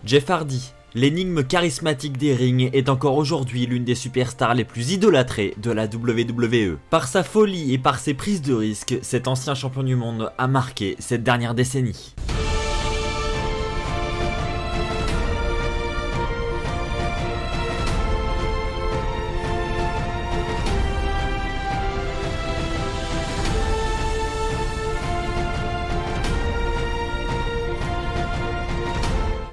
Jeff Hardy, l'énigme charismatique des rings, est encore aujourd'hui l'une des superstars les plus idolâtrées de la WWE. Par sa folie et par ses prises de risques, cet ancien champion du monde a marqué cette dernière décennie.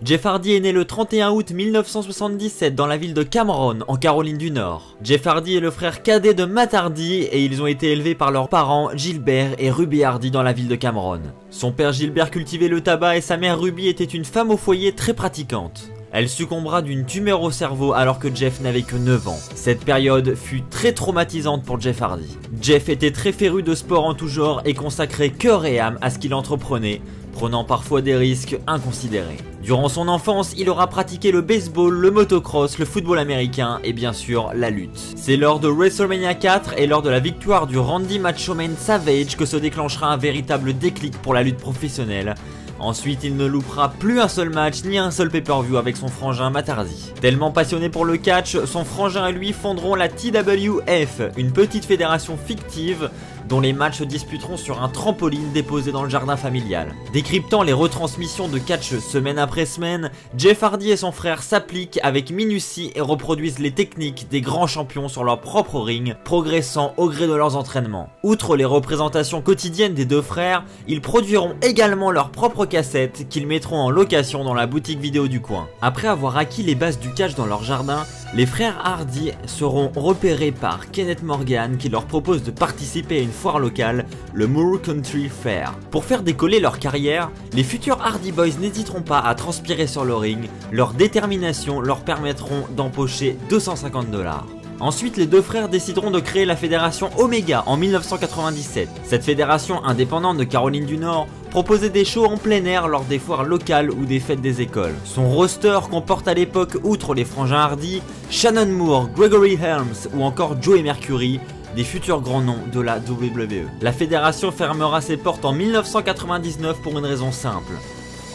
Jeff Hardy est né le 31 août 1977 dans la ville de Cameron, en Caroline du Nord. Jeff Hardy est le frère cadet de Matt Hardy et ils ont été élevés par leurs parents Gilbert et Ruby Hardy dans la ville de Cameron. Son père Gilbert cultivait le tabac et sa mère Ruby était une femme au foyer très pratiquante. Elle succombera d'une tumeur au cerveau alors que Jeff n'avait que 9 ans. Cette période fut très traumatisante pour Jeff Hardy. Jeff était très féru de sport en tout genre et consacrait cœur et âme à ce qu'il entreprenait, prenant parfois des risques inconsidérés. Durant son enfance, il aura pratiqué le baseball, le motocross, le football américain et bien sûr la lutte. C'est lors de WrestleMania 4 et lors de la victoire du Randy Macho Man Savage que se déclenchera un véritable déclic pour la lutte professionnelle. Ensuite, il ne loupera plus un seul match ni un seul pay-per-view avec son frangin Matt Hardy. Tellement passionné pour le catch, son frangin et lui fonderont la TWF, une petite fédération fictive dont les matchs se disputeront sur un trampoline déposé dans le jardin familial. Décryptant les retransmissions de catch semaine après semaine, Jeff Hardy et son frère s'appliquent avec minutie et reproduisent les techniques des grands champions sur leur propre ring, progressant au gré de leurs entraînements. Outre les représentations quotidiennes des deux frères, ils produiront également leurs propres cassettes qu'ils mettront en location dans la boutique vidéo du coin. Après avoir acquis les bases du catch dans leur jardin, les frères Hardy seront repérés par Kenneth Morgan qui leur propose de participer à une foire locale, le Moore Country Fair. Pour faire décoller leur carrière, les futurs Hardy Boys n'hésiteront pas à transpirer sur le ring, leur détermination leur permettront d'empocher 250 $. Ensuite, les deux frères décideront de créer la fédération Omega en 1997. Cette fédération indépendante de Caroline du Nord proposait des shows en plein air lors des foires locales ou des fêtes des écoles. Son roster comporte à l'époque, outre les frangins Hardy, Shannon Moore, Gregory Helms ou encore Joey Mercury, des futurs grands noms de la WWE. La fédération fermera ses portes en 1999 pour une raison simple.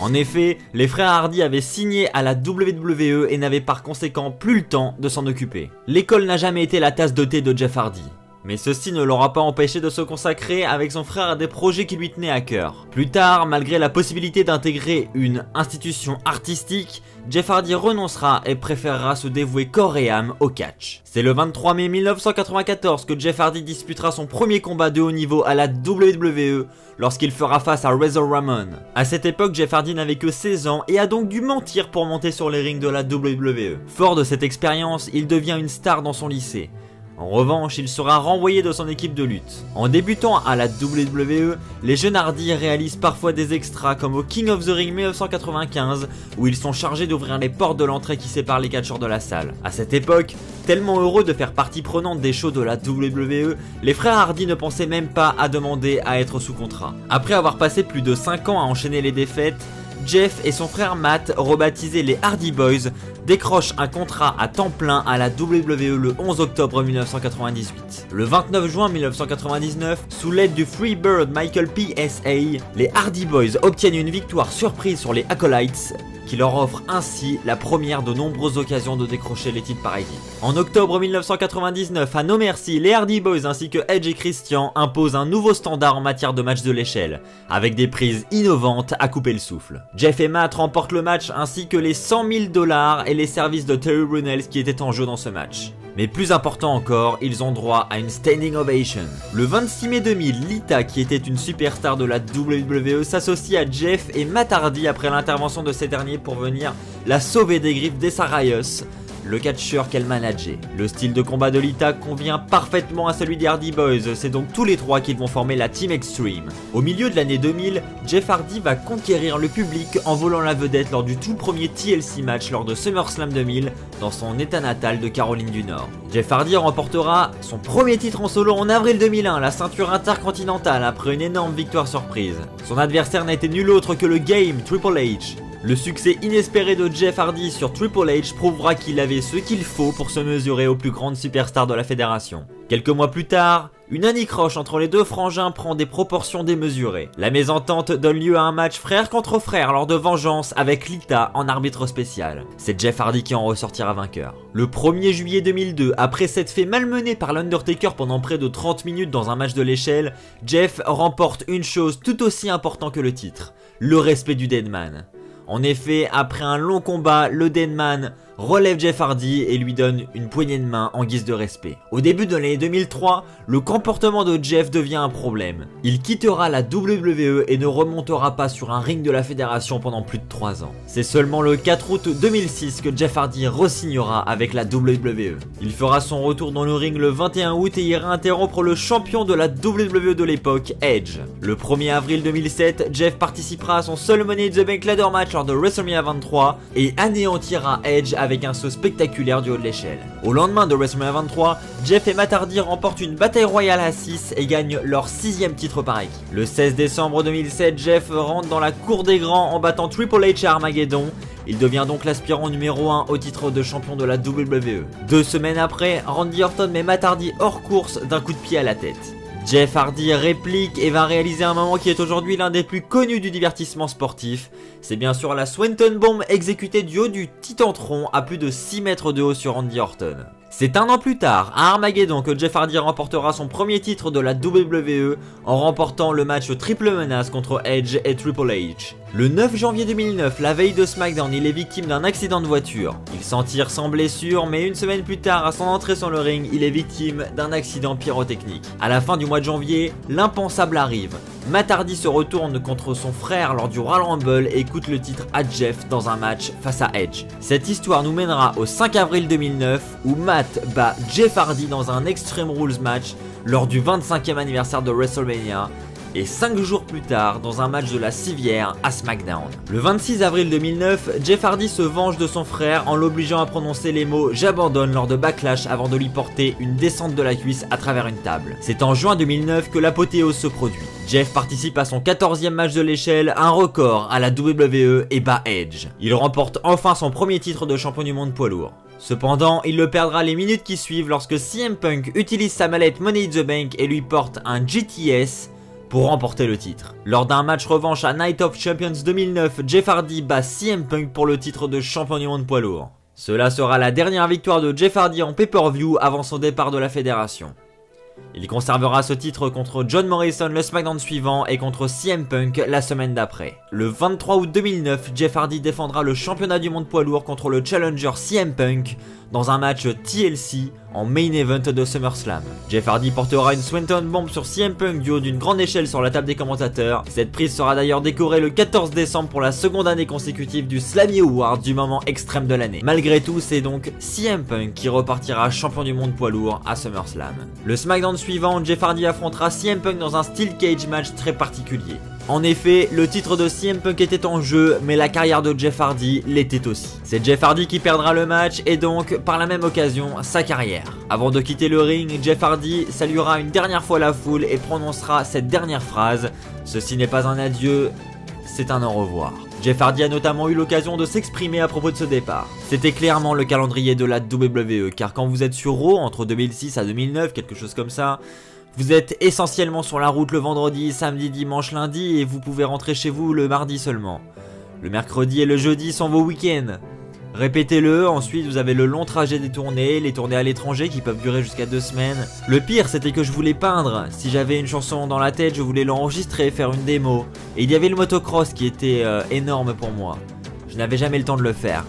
En effet, les frères Hardy avaient signé à la WWE et n'avaient par conséquent plus le temps de s'en occuper. L'école n'a jamais été la tasse de thé de Jeff Hardy. Mais ceci ne l'aura pas empêché de se consacrer avec son frère à des projets qui lui tenaient à cœur. Plus tard, malgré la possibilité d'intégrer une institution artistique, Jeff Hardy renoncera et préférera se dévouer corps et âme au catch. C'est le 23 mai 1994 que Jeff Hardy disputera son premier combat de haut niveau à la WWE lorsqu'il fera face à Razor Ramon. À cette époque, Jeff Hardy n'avait que 16 ans et a donc dû mentir pour monter sur les rings de la WWE. Fort de cette expérience, il devient une star dans son lycée. En revanche, il sera renvoyé de son équipe de lutte. En débutant à la WWE, les jeunes Hardy réalisent parfois des extras comme au King of the Ring 1995 où ils sont chargés d'ouvrir les portes de l'entrée qui séparent les catcheurs de la salle. À cette époque, tellement heureux de faire partie prenante des shows de la WWE, les frères Hardy ne pensaient même pas à demander à être sous contrat. Après avoir passé plus de 5 ans à enchaîner les défaites, Jeff et son frère Matt, rebaptisés les Hardy Boys, décrochent un contrat à temps plein à la WWE le 11 octobre 1998. Le 29 juin 1999, sous l'aide du Freebird Michael PSA, les Hardy Boys obtiennent une victoire surprise sur les Acolytes, qui leur offre ainsi la première de nombreuses occasions de décrocher les titres par équipe. En octobre 1999, à No Mercy, les Hardy Boys ainsi que Edge et Christian imposent un nouveau standard en matière de match de l'échelle, avec des prises innovantes à couper le souffle. Jeff et Matt remportent le match ainsi que les 100 000 $ et les services de Terry Brunels qui étaient en jeu dans ce match. Mais plus important encore, ils ont droit à une standing ovation. Le 26 mai 2000, Lita, qui était une superstar de la WWE, s'associe à Jeff et Matt Hardy après l'intervention de ces derniers pour venir la sauver des griffes d'Esaraios, le catcheur qu'elle manageait. Le style de combat de Lita convient parfaitement à celui des Hardy Boys, c'est donc tous les trois qu'ils vont former la Team Extreme. Au milieu de l'année 2000, Jeff Hardy va conquérir le public en volant la vedette lors du tout premier TLC match lors de SummerSlam 2000 dans son état natal de Caroline du Nord. Jeff Hardy remportera son premier titre en solo en avril 2001, la ceinture intercontinentale, après une énorme victoire surprise. Son adversaire n'a été nul autre que le Game, Triple H. Le succès inespéré de Jeff Hardy sur Triple H prouvera qu'il avait ce qu'il faut pour se mesurer aux plus grandes superstars de la fédération. Quelques mois plus tard, Une anicroche entre les deux frangins prend des proportions démesurées. La mésentente donne lieu à un match frère contre frère lors de Vengeance avec Lita en arbitre spécial. C'est Jeff Hardy qui en ressortira vainqueur. Le 1er juillet 2002, après s'être fait malmener par l'Undertaker pendant près de 30 minutes dans un match de l'échelle, Jeff remporte une chose tout aussi importante que le titre, le respect du Deadman. En effet, après un long combat, le Deadman relève Jeff Hardy et lui donne une poignée de main en guise de respect. Au début de l'année 2003, le comportement de Jeff devient un problème. Il quittera la WWE et ne remontera pas sur un ring de la fédération pendant plus de 3 ans. C'est seulement le 4 août 2006 que Jeff Hardy re-signera avec la WWE. Il fera son retour dans le ring le 21 août et ira interrompre le champion de la WWE de l'époque, Edge. Le 1er avril 2007, Jeff participera à son seul Money in the Bank ladder match lors de WrestleMania 23 et anéantira Edge avec un saut spectaculaire du haut de l'échelle. Au lendemain de WrestleMania 23, Jeff et Matt Hardy remportent une bataille royale à 6 et gagnent leur 6e titre par équipe. Le 16 décembre 2007, Jeff rentre dans la cour des grands en battant Triple H à Armageddon. Il devient donc l'aspirant numéro 1 au titre de champion de la WWE. 2 semaines après, Randy Orton met Matt Hardy hors course d'un coup de pied à la tête. Jeff Hardy réplique et va réaliser un moment qui est aujourd'hui l'un des plus connus du divertissement sportif. C'est bien sûr la Swanton Bomb exécutée du haut du Titantron à plus de 6 mètres de haut sur Randy Orton. C'est un an plus tard, à Armageddon, que Jeff Hardy remportera son premier titre de la WWE en remportant le match triple menace contre Edge et Triple H. Le 9 janvier 2009, la veille de SmackDown, il est victime d'un accident de voiture. Il s'en tire sans blessure, mais une semaine plus tard, à son entrée sur le ring, il est victime d'un accident pyrotechnique. À la fin du mois de janvier, l'impensable arrive. Matt Hardy se retourne contre son frère lors du Royal Rumble et coûte le titre à Jeff dans un match face à Edge. Cette histoire nous mènera au 5 avril 2009 où Matt bat Jeff Hardy dans un Extreme Rules match lors du 25e anniversaire de WrestleMania et 5 jours plus tard dans un match de la civière à SmackDown. Le 26 avril 2009, Jeff Hardy se venge de son frère en l'obligeant à prononcer les mots « j'abandonne » lors de Backlash avant de lui porter une descente de la cuisse à travers une table. C'est en juin 2009 que l'apothéose se produit. Jeff participe à son 14e match de l'échelle, un record à la WWE et bat Edge. Il remporte enfin son premier titre de champion du monde poids lourd. Cependant, il le perdra les minutes qui suivent lorsque CM Punk utilise sa mallette Money in the Bank et lui porte un GTS pour remporter le titre. Lors d'un match revanche à Night of Champions 2009, Jeff Hardy bat CM Punk pour le titre de champion du monde poids lourd. Cela sera la dernière victoire de Jeff Hardy en pay-per-view avant son départ de la fédération. Il conservera ce titre contre John Morrison le SmackDown suivant et contre CM Punk la semaine d'après. Le 23 août 2009, Jeff Hardy défendra le championnat du monde poids lourd contre le challenger CM Punk dans un match TLC en main event de SummerSlam. Jeff Hardy portera une Swanton Bomb sur CM Punk du haut d'une grande échelle sur la table des commentateurs. Cette prise sera d'ailleurs décorée le 14 décembre pour la seconde année consécutive du Slammy Award du moment extrême de l'année. Malgré tout, c'est donc CM Punk qui repartira champion du monde poids lourd à SummerSlam. Le SmackDown suivant, Jeff Hardy affrontera CM Punk dans un Steel Cage match très particulier. En effet, le titre de CM Punk était en jeu, mais la carrière de Jeff Hardy l'était aussi. C'est Jeff Hardy qui perdra le match et donc, par la même occasion, sa carrière. Avant de quitter le ring, Jeff Hardy saluera une dernière fois la foule et prononcera cette dernière phrase « Ceci n'est pas un adieu, c'est un au revoir ». Jeff Hardy a notamment eu l'occasion de s'exprimer à propos de ce départ. C'était clairement le calendrier de la WWE, car quand vous êtes sur Raw, entre 2006 à 2009, quelque chose comme ça, vous êtes essentiellement sur la route le vendredi, samedi, dimanche, lundi et vous pouvez rentrer chez vous le mardi seulement. Le mercredi et le jeudi sont vos week-ends. Répétez-le, ensuite vous avez le long trajet des tournées, les tournées à l'étranger qui peuvent durer jusqu'à 2 semaines. Le pire c'était que je voulais peindre, si j'avais une chanson dans la tête je voulais l'enregistrer, faire une démo. Et il y avait le motocross qui était énorme pour moi. Je n'avais jamais le temps de le faire.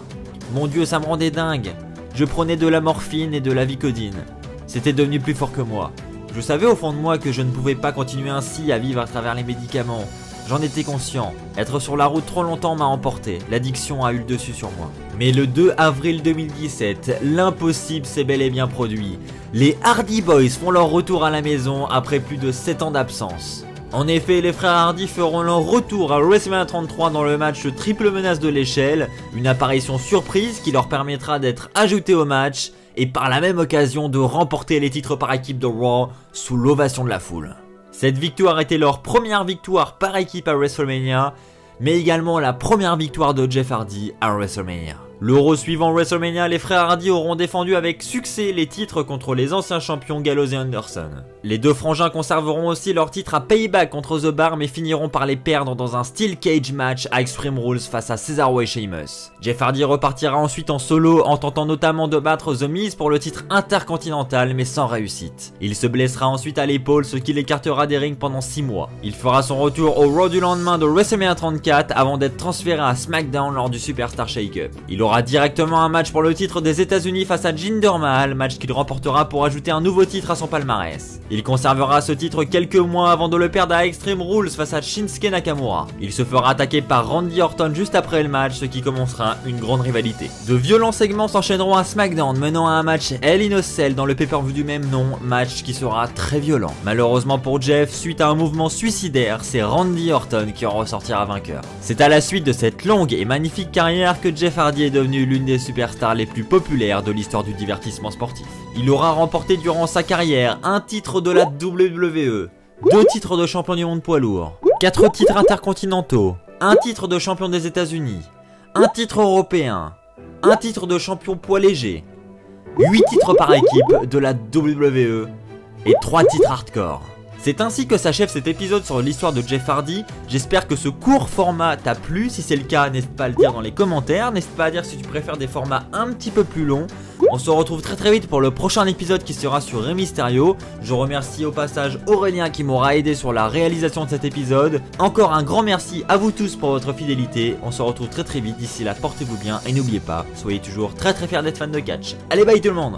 Mon Dieu, ça me rendait dingue. Je prenais de la morphine et de la Vicodine. C'était devenu plus fort que moi. Je savais au fond de moi que je ne pouvais pas continuer ainsi à vivre à travers les médicaments. J'en étais conscient. Être sur la route trop longtemps m'a emporté. L'addiction a eu le dessus sur moi. Mais le 2 avril 2017, l'impossible s'est bel et bien produit. Les Hardy Boys font leur retour à la maison après plus de 7 ans d'absence. En effet, les frères Hardy feront leur retour à WrestleMania 33 dans le match triple menace de l'échelle, une apparition surprise qui leur permettra d'être ajoutés au match et par la même occasion de remporter les titres par équipe de Raw sous l'ovation de la foule. Cette victoire était leur première victoire par équipe à WrestleMania, mais également la première victoire de Jeff Hardy à WrestleMania. Le Raw suivant WrestleMania, les frères Hardy auront défendu avec succès les titres contre les anciens champions Gallows et Anderson. Les deux frangins conserveront aussi leur titre à Payback contre The Bar mais finiront par les perdre dans un Steel Cage match à Extreme Rules face à Cesaro et Sheamus. Jeff Hardy repartira ensuite en solo en tentant notamment de battre The Miz pour le titre intercontinental mais sans réussite. Il se blessera ensuite à l'épaule ce qui l'écartera des rings pendant 6 mois. Il fera son retour au Raw du lendemain de WrestleMania 34 avant d'être transféré à SmackDown lors du Superstar Shake-Up. Il aura directement un match pour le titre des États-Unis face à Jinder Mahal, match qu'il remportera pour ajouter un nouveau titre à son palmarès. Il conservera ce titre quelques mois avant de le perdre à Extreme Rules face à Shinsuke Nakamura. Il se fera attaquer par Randy Orton juste après le match, ce qui commencera une grande rivalité. De violents segments s'enchaîneront à SmackDown, menant à un match Hell in a Cell dans le pay-per-view du même nom, match qui sera très violent. Malheureusement pour Jeff, suite à un mouvement suicidaire, c'est Randy Orton qui en ressortira vainqueur. C'est à la suite de cette longue et magnifique carrière que Jeff Hardy est devenu l'une des superstars les plus populaires de l'histoire du divertissement sportif. Il aura remporté durant sa carrière un titre de la WWE, 2 titres de champion du monde poids lourd, 4 titres intercontinentaux, 1 titre de champion des États-Unis, 1 titre européen, 1 titre de champion poids léger, 8 titres par équipe de la WWE et 3 titres hardcore. C'est ainsi que s'achève cet épisode sur l'histoire de Jeff Hardy. J'espère que ce court format t'a plu. Si c'est le cas, n'hésite pas à le dire dans les commentaires. N'hésite pas à dire si tu préfères des formats un petit peu plus longs. On se retrouve très vite pour le prochain épisode qui sera sur Rey Mysterio. Je remercie au passage Aurélien qui m'aura aidé sur la réalisation de cet épisode. Encore un grand merci à vous tous pour votre fidélité. On se retrouve très vite. D'ici là, portez-vous bien et n'oubliez pas, soyez toujours très fiers d'être fan de catch. Allez, bye tout le monde!